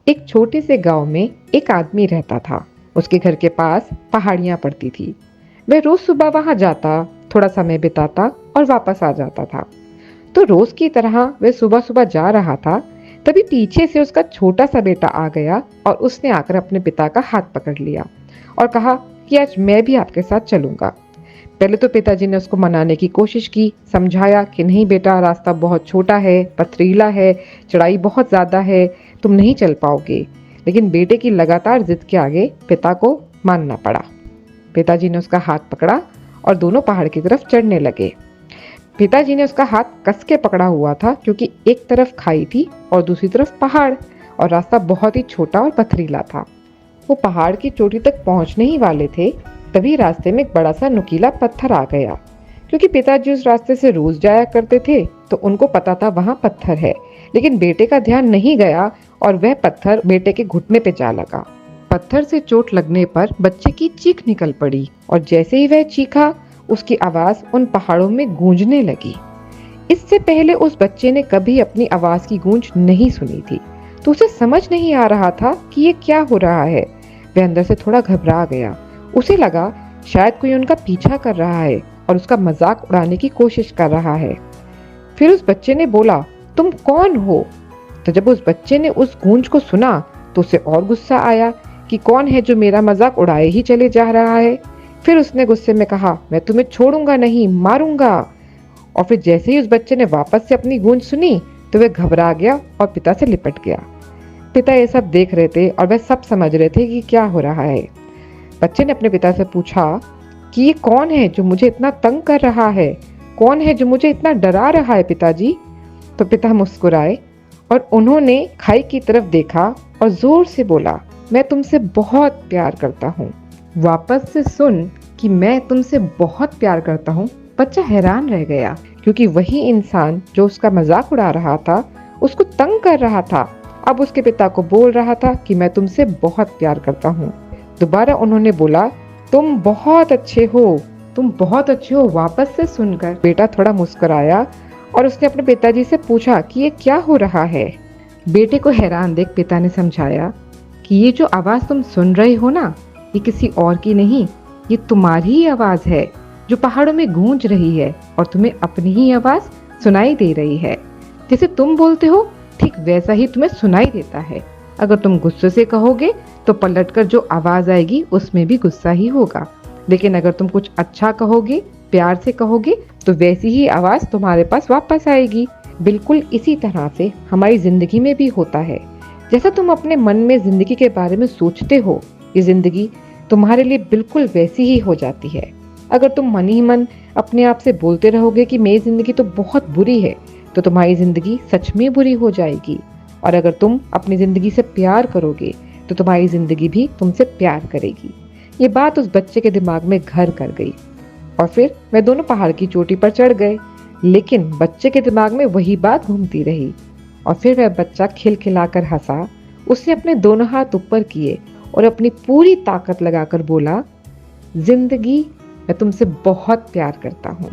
एक छोटे से गांव में एक आदमी रहता था। उसके घर के पास पहाड़ियां पड़ती थी। वह रोज सुबह वहां जाता, थोड़ा समय बिताता और वापस आ जाता था। तो रोज की तरह वह सुबह सुबह जा रहा था, तभी पीछे से उसका छोटा सा बेटा आ गया और उसने आकर अपने पिता का हाथ पकड़ लिया और कहा कि आज मैं भी आपके साथ चलूंगा। पहले तो पिताजी ने उसको मनाने की कोशिश की, समझाया कि नहीं बेटा, रास्ता बहुत छोटा है, पथरीला है, चढ़ाई बहुत ज़्यादा है, तुम नहीं चल पाओगे। लेकिन बेटे की लगातार जिद के आगे पिता को मानना पड़ा। पिताजी ने उसका हाथ पकड़ा और दोनों पहाड़ की तरफ चढ़ने लगे। पिताजी ने उसका हाथ कस के पकड़ा हुआ था, क्योंकि एक तरफ खाई थी और दूसरी तरफ पहाड़, और रास्ता बहुत ही छोटा और पथरीला था। वो पहाड़ की चोटी तक पहुंचने ही वाले थे, तभी रास्ते में एक बड़ा सा नुकीला पत्थर आ गया। क्योंकि पिताजी उस रास्ते से रोज जाया करते थे, तो उनको पता था वहां पत्थर है। लेकिन बेटे का ध्यान नहीं गया और वह पत्थर बेटे के घुटने पे जा लगा। पत्थर से चोट लगने पर बच्चे की चीख निकल पड़ी, और जैसे ही वह चीखा, उसकी आवाज उन पहाड़ों में गूंजने लगी। इससे पहले उस बच्चे ने कभी अपनी आवाज की गूंज नहीं सुनी थी, तो उसे समझ नहीं आ रहा था कि ये क्या हो रहा है। वह अंदर से थोड़ा घबरा गया। उसे लगा शायद कोई उनका पीछा कर रहा है और उसका मजाक उड़ाने की कोशिश कर रहा है। फिर उस बच्चे ने बोला, तुम कौन हो? तो जब उस बच्चे ने उस गूंज को सुना, तो उसे और गुस्सा आया कि कौन है जो मेरा मजाक उड़ाए ही चले जा रहा है। फिर उसने गुस्से में कहा, मैं तुम्हें छोड़ूंगा नहीं, मारूंगा। और फिर जैसे ही उस बच्चे ने वापस से अपनी गूंज सुनी, तो वह घबरा गया और पिता से लिपट गया। पिता ये सब देख रहे थे और वह सब समझ रहे थे कि क्या हो रहा है। बच्चे ने अपने पिता से पूछा कि ये कौन है जो मुझे इतना तंग कर रहा है? कौन है जो मुझे इतना डरा रहा है पिताजी? तो पिता मुस्कुराए और उन्होंने खाई की तरफ देखा और जोर से बोला, मैं तुमसे बहुत प्यार करता हूँ। वापस से सुन कि मैं तुमसे बहुत प्यार करता हूँ, बच्चा हैरान रह गया, क्योंकि वही इंसान जो उसका मजाक उड़ा रहा था, उसको तंग कर रहा था, अब उसके पिता को बोल रहा था कि मैं तुमसे बहुत प्यार करता हूँ। दोबारा उन्होंने बोला, तुम बहुत अच्छे हो, तुम बहुत अच्छे हो। वापस से सुनकर बेटा थोड़ा मुस्कुराया और उसने अपने पिताजी से पूछा कि ये क्या हो रहा है। बेटे को हैरान देख पिता ने समझाया कि ये जो आवाज तुम सुन रहे हो ना, ये किसी और की नहीं, ये तुम्हारी ही आवाज है जो पहाड़ों में गूंज रही है, और तुम्हें अपनी ही आवाज सुनाई दे रही है। जैसे तुम बोलते हो, ठीक वैसा ही तुम्हें सुनाई देता है। अगर तुम गुस्से से कहोगे, तो पलटकर जो आवाज आएगी उसमें भी गुस्सा ही होगा। लेकिन अगर तुम कुछ अच्छा कहोगे, प्यार से कहोगे, तो वैसी ही आवाज तुम्हारे पास वापस आएगी। बिल्कुल इसी तरह से हमारी जिंदगी में भी होता है। जैसा तुम अपने मन में जिंदगी के बारे में सोचते हो, ये जिंदगी तुम्हारे लिए बिल्कुल वैसी ही हो जाती है। अगर तुम मन ही मन अपने आप से बोलते रहोगे कि मेरी जिंदगी तो बहुत बुरी है, तो तुम्हारी जिंदगी सच में बुरी हो जाएगी। और अगर तुम अपनी जिंदगी से प्यार करोगे, तो तुम्हारी जिंदगी भी तुमसे प्यार करेगी। ये बात उस बच्चे के दिमाग में घर कर गई, और फिर वे दोनों पहाड़ की चोटी पर चढ़ गए। लेकिन बच्चे के दिमाग में वही बात घूमती रही, और फिर वह बच्चा खिलखिलाकर हंसा। उसने अपने दोनों हाथ ऊपर किए और अपनी पूरी ताकत लगाकर बोला, जिंदगी, मैं तुमसे बहुत प्यार करता हूँ।